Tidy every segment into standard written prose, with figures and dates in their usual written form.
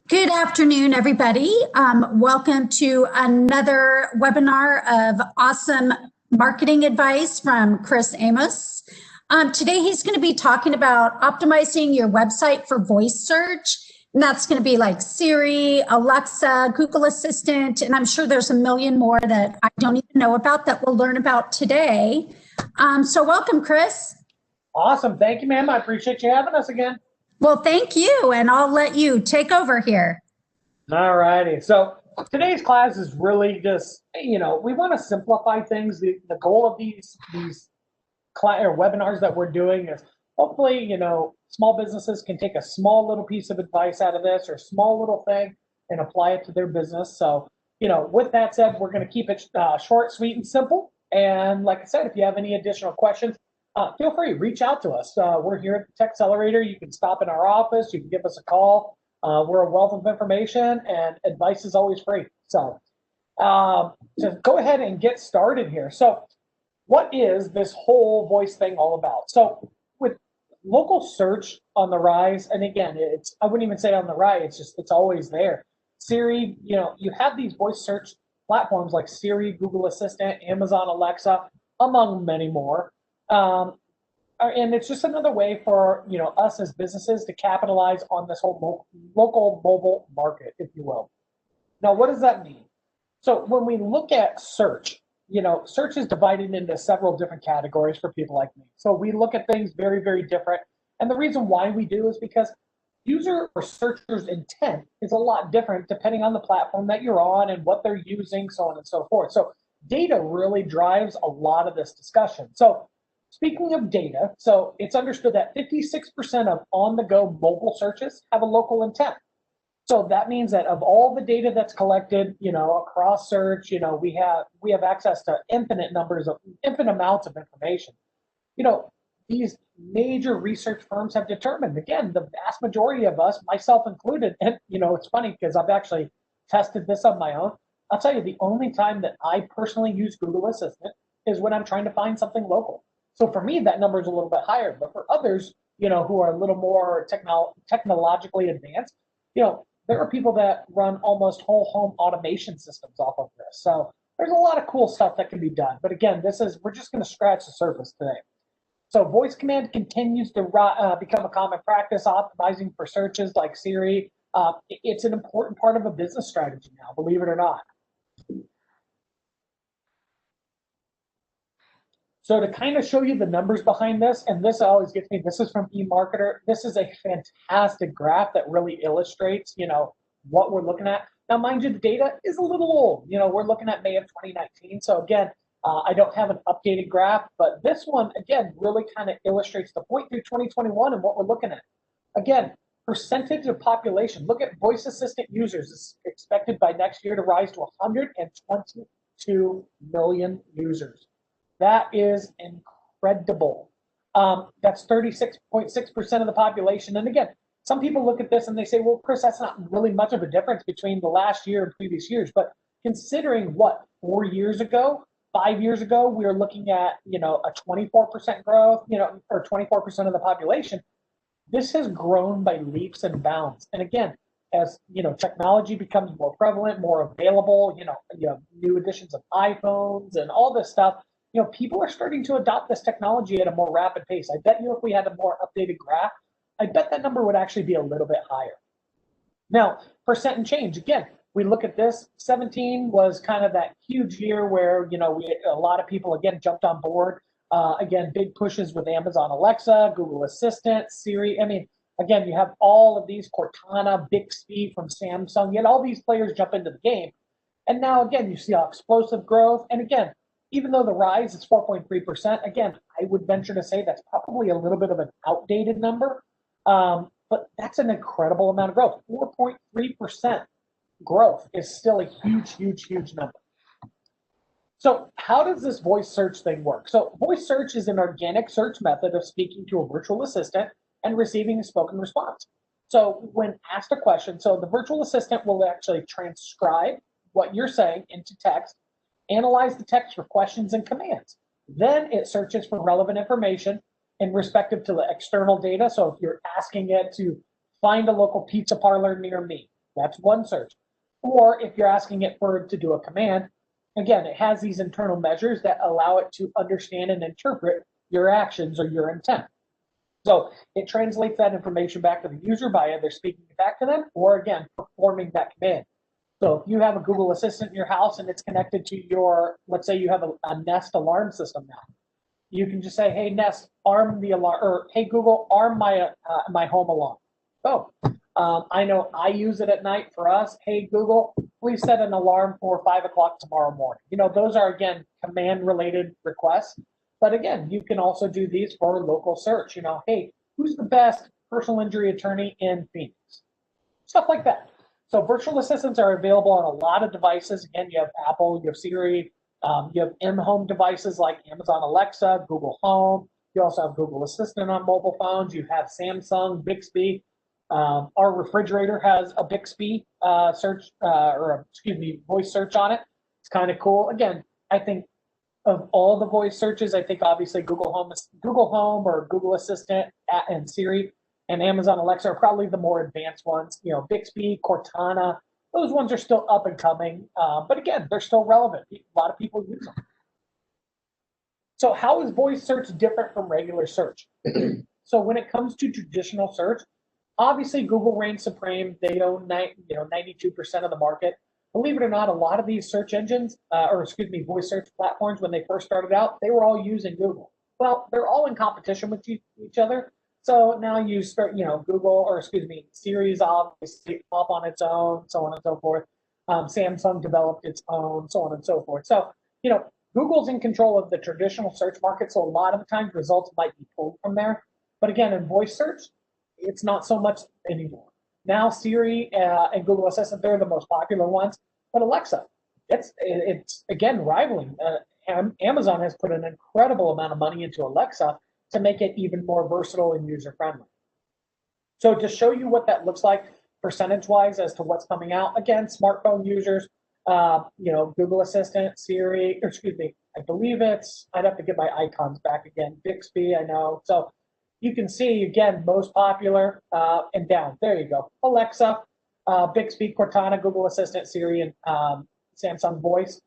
Good afternoon, everybody. Welcome to another webinar of awesome marketing advice from Chris Amos. Today, he's going to be talking about optimizing your website for voice search. And that's going to be like Siri, Alexa, Google Assistant, and I'm sure there's a million more that I don't even know about that we'll learn about today. So welcome, Chris. Awesome. Thank you, ma'am. I appreciate you having us again. Well, thank you, and I'll let you take over here. All righty. So today's class is really just, we want to simplify things. The goal of these webinars that we're doing is hopefully, small businesses can take a small little piece of advice out of this or a small little thing and apply it to their business. So, with that said, we're going to keep it short, sweet, and simple. And like I said, if you have any additional questions, feel free, reach out to us. We're here at the Tech Accelerator. You can stop in our office. You can give us a call. We're a wealth of information, and advice is always free. So go ahead and get started here. So what is this whole voice thing all about? So with local search on the rise, and again, I wouldn't even say on the rise, it's always there. Siri, you have these voice search platforms like Siri, Google Assistant, Amazon Alexa, among many more. And it's just another way for us as businesses to capitalize on this whole local mobile market, if you will. Now, what does that mean? So when we look at search, search is divided into several different categories for people like me. So we look at things very, very different. And the reason why we do is because user or searcher's intent is a lot different depending on the platform that you're on and what they're using, so on and so forth. So data really drives a lot of this discussion. So speaking of data, so it's understood that 56% of on-the-go mobile searches have a local intent. So that means that of all the data that's collected, across search, we have access to infinite amounts of information. These major research firms have determined, again, the vast majority of us, myself included, and it's funny because I've actually tested this on my own. I'll tell you, the only time that I personally use Google Assistant is when I'm trying to find something local. So for me, that number is a little bit higher, but for others, who are a little more technologically advanced, there are people that run almost whole home automation systems off of this. So there's a lot of cool stuff that can be done. But again, we're just going to scratch the surface today. So voice command continues to become a common practice, optimizing for searches like Siri. It's an important part of a business strategy now, believe it or not. So to kind of show you the numbers behind this, and this always gets me, this is from eMarketer. This is a fantastic graph that really illustrates, what we're looking at. Now, mind you, the data is a little old. We're looking at May of 2019. So again, I don't have an updated graph, but this one, again, really kind of illustrates the point through 2021 and what we're looking at. Again, percentage of population. Look at voice assistant users. It's expected by next year to rise to 122 million users. That is incredible. That's 36.6% of the population. And again, some people look at this and they say, well, Chris, that's not really much of a difference between the last year and previous years. But considering 4 years ago, 5 years ago, we were looking at, a 24% growth, or 24% of the population. This has grown by leaps and bounds. And again, as technology becomes more prevalent, more available, you have new editions of iPhones and all this stuff. People are starting to adopt this technology at a more rapid pace. I bet you if we had a more updated graph, I bet that number would actually be a little bit higher. Now, percent and change, again, we look at this, 17 was kind of that huge year where, a lot of people, again, jumped on board. Again, big pushes with Amazon Alexa, Google Assistant, Siri. I mean, again, you have all of these, Cortana, Bixby from Samsung. You had all these players jump into the game. And now, again, you see explosive growth. And again, even though the rise is 4.3%, again, I would venture to say that's probably a little bit of an outdated number, but that's an incredible amount of growth. 4.3% growth is still a huge, huge, huge number. So how does this voice search thing work? So voice search is an organic search method of speaking to a virtual assistant and receiving a spoken response. So when asked a question, so the virtual assistant will actually transcribe what you're saying into text, analyze the text for questions and commands. Then it searches for relevant information in respective to the external data. So if you're asking it to find a local pizza parlor near me, That's one search. Or if you're asking it to do a command, again, it has these internal measures that allow it to understand and interpret your actions or your intent. So it translates that information back to the user by either speaking it back to them or, again, performing that command. So if you have a Google Assistant in your house and it's connected to your, let's say you have a Nest alarm system now, you can just say, hey, Nest, arm the alarm, or hey, Google, arm my home alarm. Oh, I know I use it at night for us. Hey, Google, please set an alarm for 5 o'clock tomorrow morning. Those are, again, command-related requests. But again, you can also do these for local search. Hey, who's the best personal injury attorney in Phoenix? Stuff like that. So virtual assistants are available on a lot of devices. Again, you have Apple, you have Siri, you have in-home devices like Amazon Alexa, Google Home. You also have Google Assistant on mobile phones. You have Samsung, Bixby. Our refrigerator has a Bixby voice search on it. It's kind of cool. Again, I think of all the voice searches, I think obviously Google Home or Google Assistant and Siri and Amazon Alexa are probably the more advanced ones. Bixby, Cortana, those ones are still up and coming. But again, they're still relevant. A lot of people use them. So how is voice search different from regular search? So when it comes to traditional search, obviously Google reigns supreme. They own 92% of the market. Believe it or not, a lot of these search engines, voice search platforms, when they first started out, they were all using Google. Well, they're all in competition with each other. So now you start, Siri's obviously off on its own, so on and so forth. Samsung developed its own, so on and so forth. So, Google's in control of the traditional search market, so a lot of the times results might be pulled from there. But again, in voice search, it's not so much anymore. Now Siri and Google Assistant, they're the most popular ones. But Alexa, it's again rivaling. Amazon has put an incredible amount of money into Alexa to make it even more versatile and user-friendly. So to show you what that looks like percentage-wise as to what's coming out, again, smartphone users, Google Assistant, Siri, I believe I'd have to get my icons back again. Bixby, I know. So you can see, again, most popular and down. There you go. Alexa, Bixby, Cortana, Google Assistant, Siri, and Samsung Voice.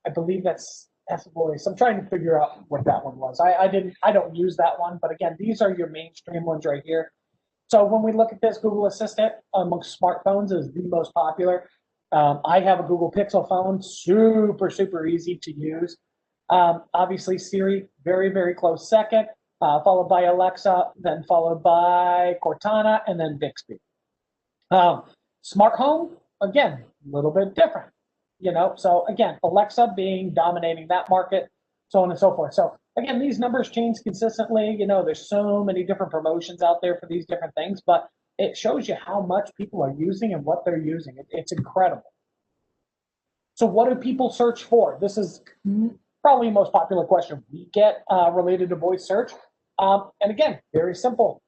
I believe that's Voice. I'm trying to figure out what that one was. I don't use that one, but again, these are your mainstream ones right here. So when we look at this, Google Assistant amongst smartphones is the most popular. I have a Google Pixel phone, super, super easy to use. Obviously, Siri, very, very close second, followed by Alexa, then followed by Cortana, and then Bixby. Smart home, again, a little bit different. So again, Alexa dominating that market, so on and so forth. So again, these numbers change consistently. There's so many different promotions out there for these different things, but it shows you how much people are using and what they're using. It's incredible. So what do people search for? This is probably the most popular question we get related to voice search. And again, very simple.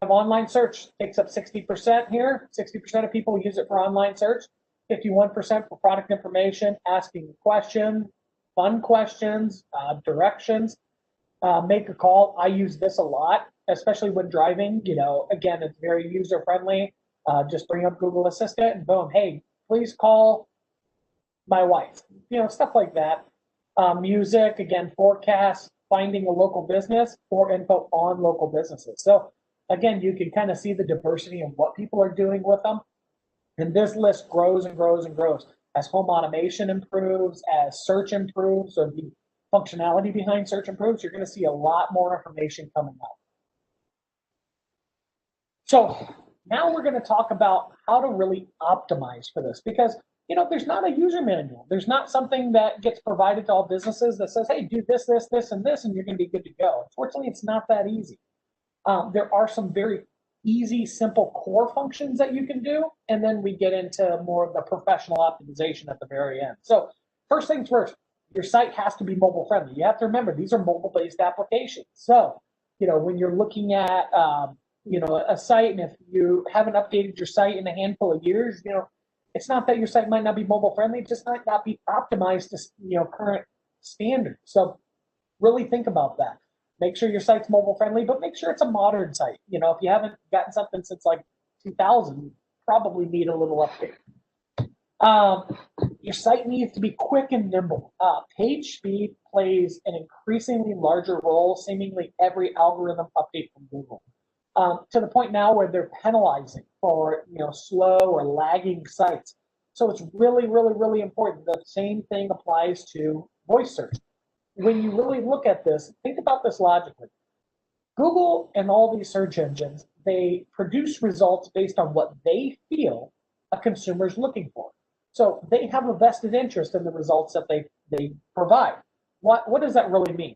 Online search takes up 60% here. 60% of people use it for online search. 51% for product information, asking a question, fun questions, directions, make a call. I use this a lot, especially when driving. Again, it's very user-friendly. Just bring up Google Assistant and boom, hey, please call my wife. Stuff like that. Music, again, forecast, finding a local business, or info on local businesses. So again, you can kind of see the diversity of what people are doing with them. And this list grows and grows and grows as home automation improves, as search improves, so the functionality behind search improves. You're going to see a lot more information coming out. So now we're going to talk about how to really optimize for this, because there's not a user manual. There's not something that gets provided to all businesses that says, hey, do this, this, this, and this, and you're going to be good to go. Unfortunately, it's not that easy. There are some very easy, simple core functions that you can do, and then we get into more of the professional optimization at the very end. So first things first, your site has to be mobile friendly. You have to remember, these are mobile-based applications. So, when you're looking at, a site, and if you haven't updated your site in a handful of years, it's not that your site might not be mobile friendly, it just might not be optimized to, current standards. So really think about that. Make sure your site's mobile friendly, but make sure it's a modern site. If you haven't gotten something since like 2000, probably need a little update. Your site needs to be quick and nimble. Page speed plays an increasingly larger role, seemingly every algorithm update from Google. To the point now where they're penalizing for slow or lagging sites. So it's really, really, really important. The same thing applies to voice search. When you really look at this, think about this logically. Google and all these search engines, they produce results based on what they feel a consumer is looking for. So they have a vested interest in the results that they provide. What does that really mean?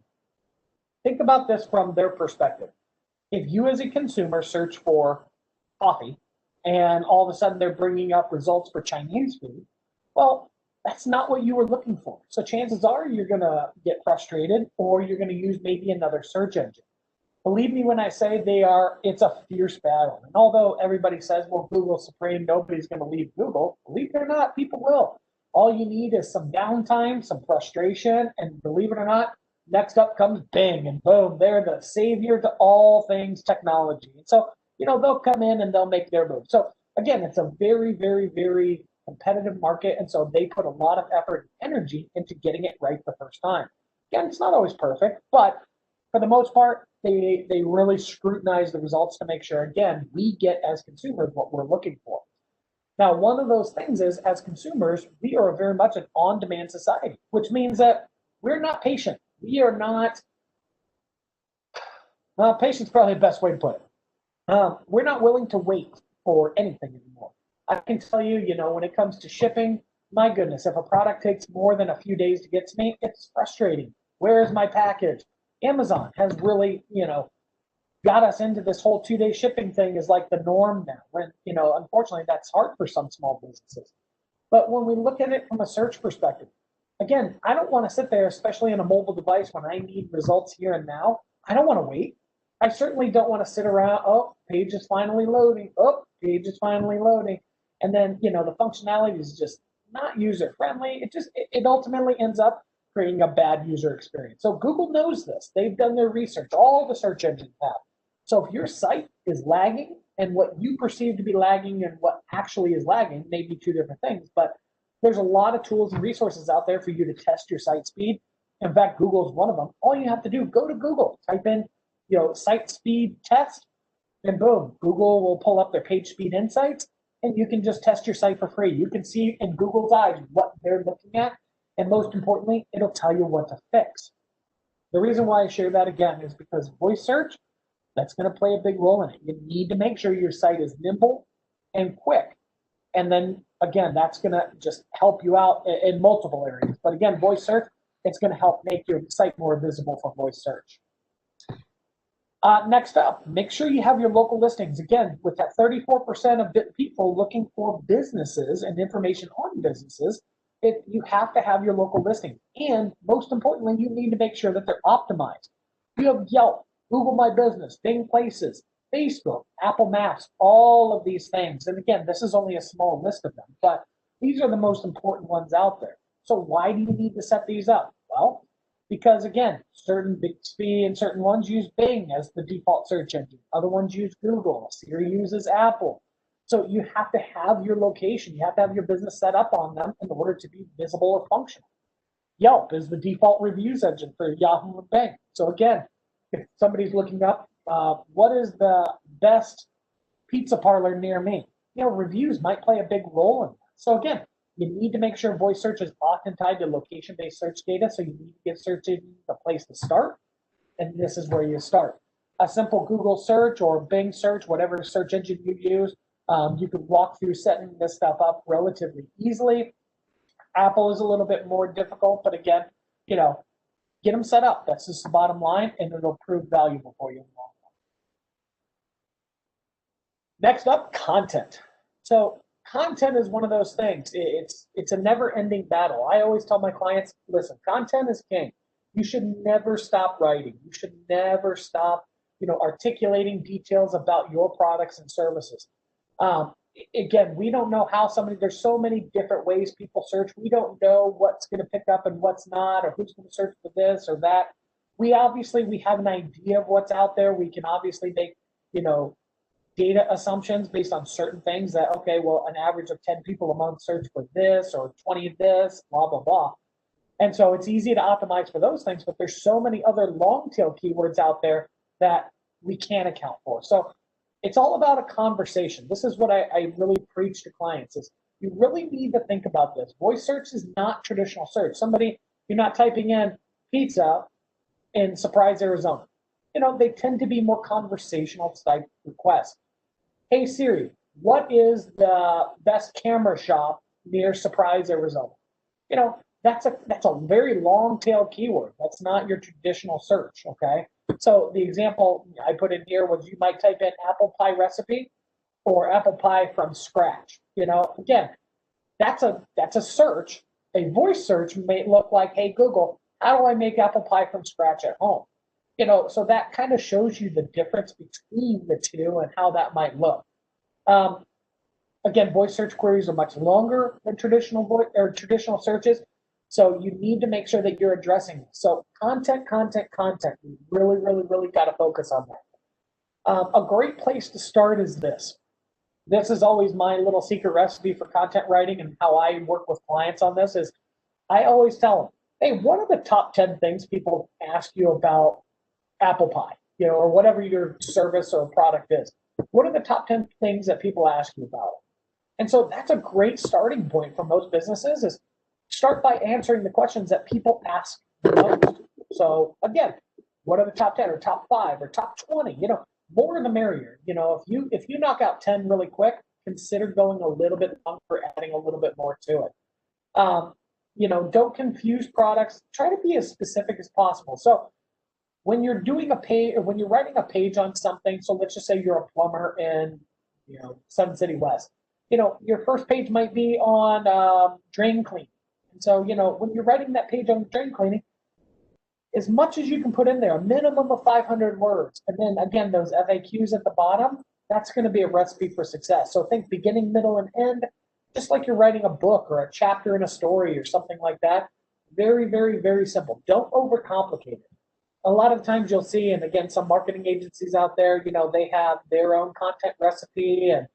Think about this from their perspective. If you as a consumer search for coffee and all of a sudden they're bringing up results for Chinese food, well, that's not what you were looking for. So chances are you're going to get frustrated or you're going to use maybe another search engine. Believe me when I say it's a fierce battle. And although everybody says, well, Google's supreme, nobody's going to leave Google, believe it or not, people will. All you need is some downtime, some frustration, and believe it or not, next up comes Bing, and boom, they're the savior to all things technology. And so, they'll come in and they'll make their move. So again, it's a very, very, very competitive market. And so they put a lot of effort and energy into getting it right the first time. Again, it's not always perfect, but for the most part, they really scrutinize the results to make sure, again, we get as consumers what we're looking for. Now, one of those things is, as consumers, we are very much an on-demand society, which means that we're not patient. We are not, patience is probably the best way to put it. We're not willing to wait for anything anymore. I can tell you, when it comes to shipping, my goodness, if a product takes more than a few days to get to me, it's frustrating. Where is my package? Amazon has really, got us into this whole 2-day shipping thing is like the norm now. When, unfortunately, that's hard for some small businesses. But when we look at it from a search perspective, again, I don't want to sit there, especially on a mobile device when I need results here and now. I don't want to wait. I certainly don't want to sit around, oh, page is finally loading. Oh, page is finally loading. And then, the functionality is just not user friendly. It ultimately ends up creating a bad user experience. So Google knows this. They've done their research. All the search engines have. So if your site is lagging and what you perceive to be lagging and what actually is lagging may be two different things, but there's a lot of tools and resources out there for you to test your site speed. In fact, Google is one of them. All you have to do, go to Google, type in, site speed test, and boom, Google will pull up their page speed insights, and you can just test your site for free. You can see in Google's eyes what they're looking at, and most importantly, it'll tell you what to fix. The reason why I share that again is because voice search, that's going to play a big role in it. You need to make sure your site is nimble and quick. And then again, that's going to just help you out in multiple areas. But again, voice search, it's going to help make your site more visible for voice search. Next up, make sure you have your local listings. Again, with that 34% of people looking for businesses and information on businesses, you have to have your local listing. And most importantly, you need to make sure that they're optimized. You have Yelp, Google My Business, Bing Places, Facebook, Apple Maps, all of these things. And again, this is only a small list of them, but these are the most important ones out there. So why do you need to set these up? Well, because again, certain Bixby and certain ones use Bing as the default search engine. Other ones use Google. Siri uses Apple. So you have to have your location. You have to have your business set up on them in order to be visible or functional. Yelp is the default reviews engine for Yahoo and Bing. So again, if somebody's looking up, what is the best pizza parlor near me? Reviews might play a big role in that. So again, you need to make sure voice search is often tied to location-based search data. So you need to give search engine a place to start. And this is where you start. A simple Google search or Bing search, whatever search engine you use, you can walk through setting this stuff up relatively easily. Apple is a little bit more difficult, but again, get them set up. That's just the bottom line, and it'll prove valuable for you in the long run. Next up, content. So content is one of those things. It's a never-ending battle. I always tell my clients, listen, content is king. You should never stop writing. You should never stop, articulating details about your products and services. Again, we don't know how there's so many different ways people search. We don't know what's going to pick up and what's not, or who's going to search for this or that. We have an idea of what's out there. We can obviously make, data assumptions based on certain things that, okay, well, an average of 10 people a month search for this or 20 of this, blah, blah, blah. And so it's easy to optimize for those things, but there's so many other long tail keywords out there that we can't account for. So it's all about a conversation. This is what I really preach to clients is you really need to think about this. Voice search is not traditional search. You're not typing in pizza in Surprise, Arizona. They tend to be more conversational type requests. Hey Siri, what is the best camera shop near Surprise, Arizona? That's a very long tail keyword. That's not your traditional search, okay? So the example I put in here was you might type in apple pie recipe or apple pie from scratch. Again, that's a search. A voice search may look like, hey Google, how do I make apple pie from scratch at home? So that kind of shows you the difference between the two and how that might look. Again, voice search queries are much longer than traditional searches. So you need to make sure that you're addressing this. So content. You really, really, really got to focus on that. A great place to start is this. This is always my little secret recipe for content writing and how I work with clients on this is I always tell them, hey, what are the top 10 things people ask you about apple pie, or whatever your service or product is? What are the top 10 things that people ask you about it? And so that's a great starting point for most businesses is start by answering the questions that people ask the most. So again, what are the top 10 or top 5 or top 20? More the merrier. If you knock out 10 really quick, consider going a little bit longer, adding a little bit more to it. Don't confuse products. Try to be as specific as possible. So when you're doing a page or when you're writing a page on something, so let's just say you're a plumber in, Sun City West, your first page might be on drain cleaning. And so, when you're writing that page on drain cleaning, as much as you can put in there, a minimum of 500 words. And then again, those FAQs at the bottom, that's going to be a recipe for success. So think beginning, middle, and end, just like you're writing a book or a chapter in a story or something like that. Very, very, very simple. Don't overcomplicate it. A lot of times you'll see, and again, some marketing agencies out there, they have their own content recipe and,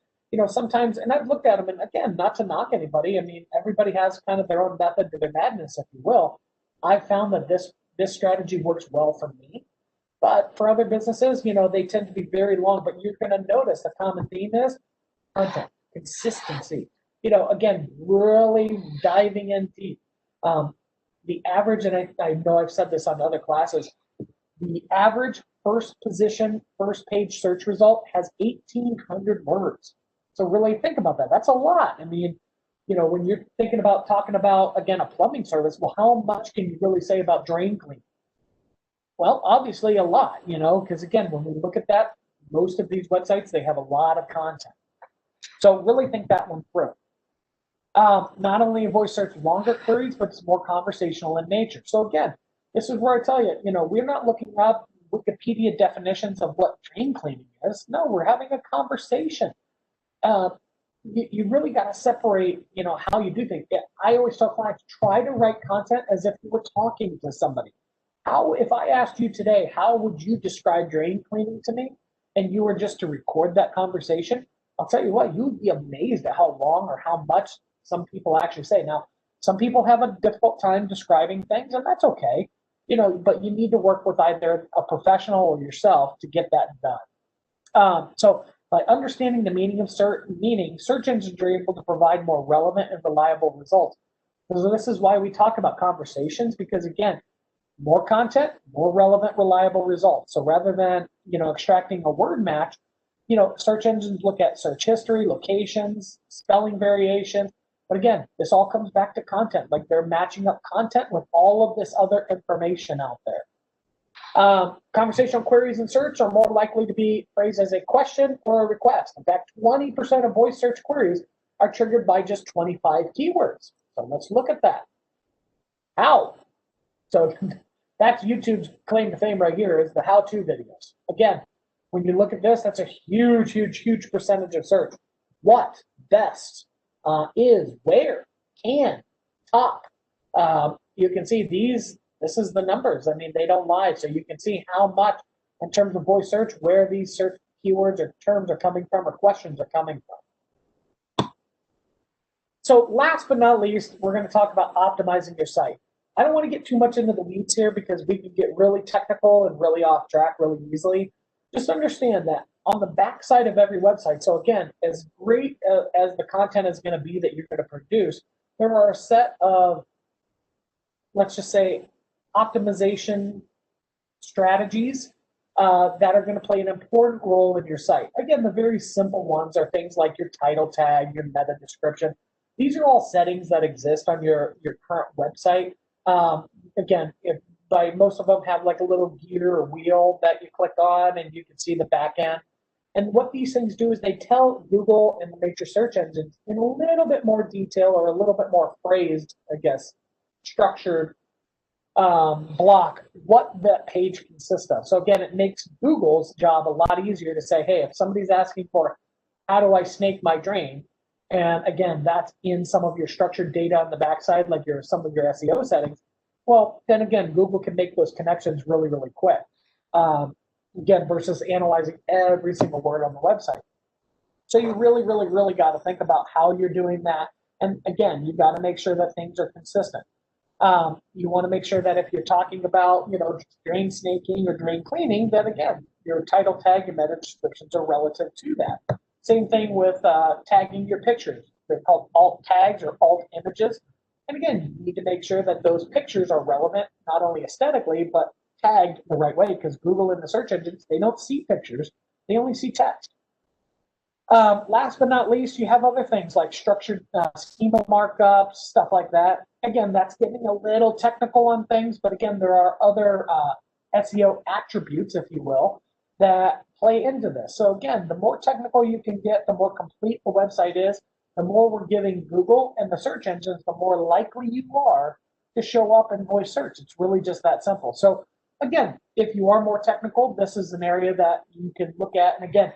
sometimes, and I've looked at them, and again, not to knock anybody. I mean, everybody has kind of their own method to their madness, if you will. I've found that this strategy works well for me, but for other businesses, they tend to be very long, but you're going to notice the common theme is content, consistency, again, really diving in deep. The average, and I know I've said this on other classes, the average first page search result has 1,800 words. So really think about that. That's a lot. I mean, when you're thinking about talking about, again, a plumbing service, well, how much can you really say about drain cleaning? Well, obviously a lot, because again, when we look at that, most of these websites, they have a lot of content. So really think that one through. Not only a voice search longer queries, but it's more conversational in nature. So again, this is where I tell you, we're not looking up Wikipedia definitions of what drain cleaning is. No, we're having a conversation. You really got to separate, how you do things. I always tell clients, try to write content as if you were talking to somebody. If I asked you today, how would you describe drain cleaning to me? And you were just to record that conversation, I'll tell you what, you'd be amazed at how long or how much some people actually say. Now, some people have a difficult time describing things, and that's okay, but you need to work with either a professional or yourself to get that done. So by understanding the meaning of search engines are able to provide more relevant and reliable results. So this is why we talk about conversations, because again, more content, more relevant, reliable results. So rather than, extracting a word match, search engines look at search history, locations, spelling variations. But again, this all comes back to content. Like they're matching up content with all of this other information out there. Conversational queries in search are more likely to be phrased as a question or a request. In fact, 20% of voice search queries are triggered by just 25 keywords. So let's look at that. How? So that's YouTube's claim to fame right here is the how-to videos. Again, when you look at this, that's a huge, huge, huge percentage of search. What, best, is, where, can, top. You can see this is the numbers. I mean, they don't lie. So you can see how much in terms of voice search, where these search keywords or terms are coming from or questions are coming from. So last but not least, we're going to talk about optimizing your site. I don't want to get too much into the weeds here because we can get really technical and really off track really easily. Just understand that on the backside of every website, so again, as great as the content is going to be that you're going to produce, there are a set of, let's just say, optimization strategies that are going to play an important role in your site. Again, the very simple ones are things like your title tag, your meta description. These are all settings that exist on your current website. Again, most of them have like a little gear or wheel that you click on and you can see the back end. And what these things do is they tell Google and the major search engines in a little bit more detail or a little bit more phrased, I guess, structured block what that page consists of. So again, it makes Google's job a lot easier to say, hey, if somebody's asking for how do I snake my drain, and again, that's in some of your structured data on the backside, like some of your SEO settings, well, then again, Google can make those connections really, really quick. Again, versus analyzing every single word on the website. So you really, really, really got to think about how you're doing that. And again, you've got to make sure that things are consistent. You want to make sure that if you're talking about, drain snaking or drain cleaning, then again, your title tag, your meta descriptions are relative to that. Same thing with tagging your pictures. They're called alt tags or alt images. And again, you need to make sure that those pictures are relevant, not only aesthetically, but tagged the right way, because Google and the search engines, they don't see pictures, they only see text. Last but not least, you have other things like structured schema markups, stuff like that. Again, that's getting a little technical on things, but again, there are other SEO attributes, if you will, that play into this. So again, the more technical you can get, the more complete the website is, the more we're giving Google and the search engines, the more likely you are to show up in voice search. It's really just that simple. So again, if you are more technical, this is an area that you can look at. And again,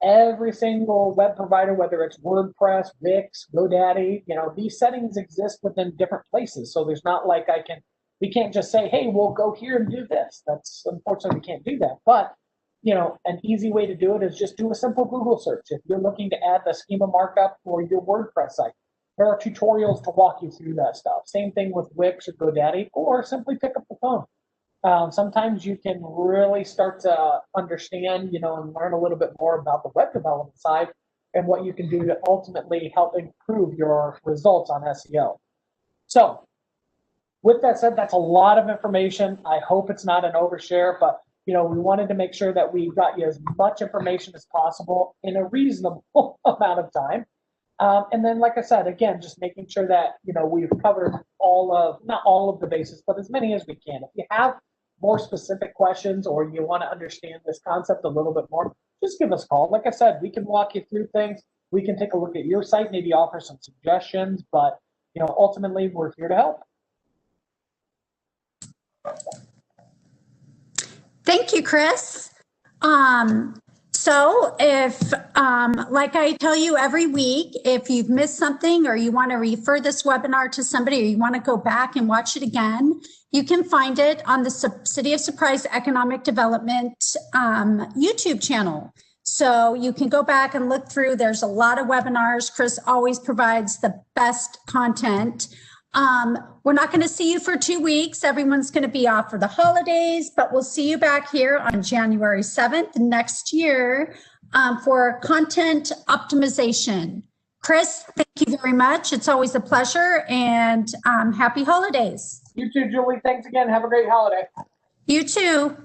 every single web provider, whether it's WordPress, Wix, GoDaddy, these settings exist within different places. So there's not like we can't just say, hey, we'll go here and do this. That's unfortunately, we can't do that. But an easy way to do it is just do a simple Google search. If you're looking to add the schema markup for your WordPress site, there are tutorials to walk you through that stuff. Same thing with Wix or GoDaddy, or simply pick up the phone. Sometimes you can really start to understand, and learn a little bit more about the web development side and what you can do to ultimately help improve your results on SEO. So with that said, that's a lot of information. I hope it's not an overshare, but we wanted to make sure that we got you as much information as possible in a reasonable amount of time. And then, like I said, again, just making sure that, we've covered not all of the bases, but as many as we can. If you have more specific questions or you want to understand this concept a little bit more, just give us a call. Like I said, we can walk you through things. We can take a look at your site, maybe offer some suggestions, but, ultimately we're here to help. Thank you, Chris. So if, like I tell you every week, if you've missed something or you want to refer this webinar to somebody or you want to go back and watch it again, you can find it on the City of Surprise Economic Development YouTube channel. So you can go back and look through. There's a lot of webinars. Chris always provides the best content. We're not going to see you for 2 weeks. Everyone's going to be off for the holidays, but we'll see you back here on January 7th next year for content optimization. Chris, thank you very much. It's always a pleasure, and happy holidays. You too, Julie. Thanks again. Have a great holiday. You too.